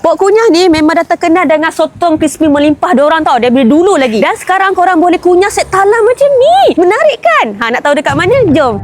Pok Kunyah ni memang dah terkenal dengan sotong crispy melimpah diorang tau. Dari dulu lagi. Dan sekarang korang boleh kunyah set talam macam ni. Menarik kan? Nak tahu dekat mana? Jom.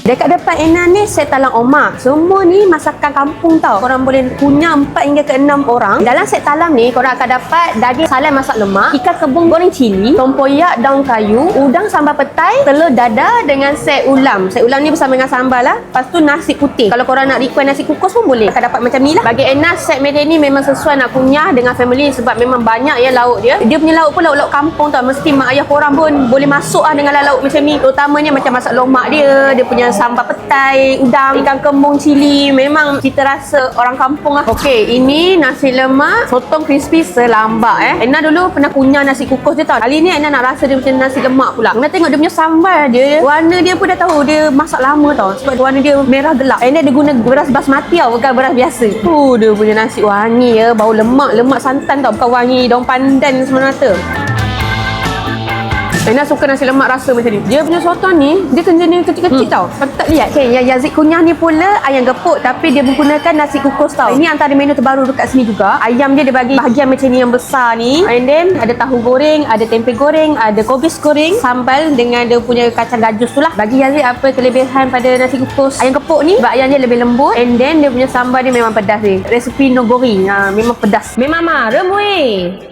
Dekat depan Enan ni set talam Omar. Semua ni masakan kampung tau. Korang boleh kunyah 4 hingga ke 6 orang. Dalam set talam ni korang akan dapat daging salai masak lemak, ikan kebun goreng cili, tempoyak daun kayu, udang sambal petai, telur dadah dengan set ulam. Set ulam ni bersama dengan sambal lah. Lepas tu nasi putih. Kalau korang nak request nasi kukus pun boleh. Akan dapat macam ni lah. Bagi Enan set media ni memang sesuai nak kunyah dengan family sebab memang banyak ya lauk dia. Dia punya lauk pun lauk-lauk kampung tau. Mesti mak ayah korang pun boleh masuk lah dengan lauk macam ni. Terutamanya macam masak lemak dia. Dia punya sambal petai, udang, ikan kembung cili. Memang cita rasa orang kampung lah. Okey, ini nasi lemak sotong crispy selambak Enan dulu pernah kunyah nasi kukus dia tau. Kali ni Enan nak rasa dia macam nasi lemak pula. Enan tengok dia punya sambal dia, warna dia pun dah tahu dia masak lama tau. Sebab warna dia merah gelap. Enan dia guna beras basmati tau, bukan beras biasa. Dia punya nasi wangi ya, bau lemak santan tau, bukan wangi daun pandan semata-mata. Enan suka nasi lemak rasa macam ni. Dia punya sotong ni, dia jenis kecil-kecil tau. Kau tak lihat? Okay, yang Yazid kunyah ni pula ayam gepuk tapi dia menggunakan nasi kukus tau. Ini antara menu terbaru dekat sini juga. Ayam dia bagi bahagian macam ni yang besar ni. And then ada tahu goreng, ada tempe goreng, ada kobis goreng, sambal dengan dia punya kacang gajus tu lah. Bagi Yazid apa kelebihan pada nasi kukus ayam gepuk ni? Sebab ayam dia lebih lembut. And then dia punya sambal dia memang pedas ni. Resepi nogori. Memang pedas. Memang marah weh.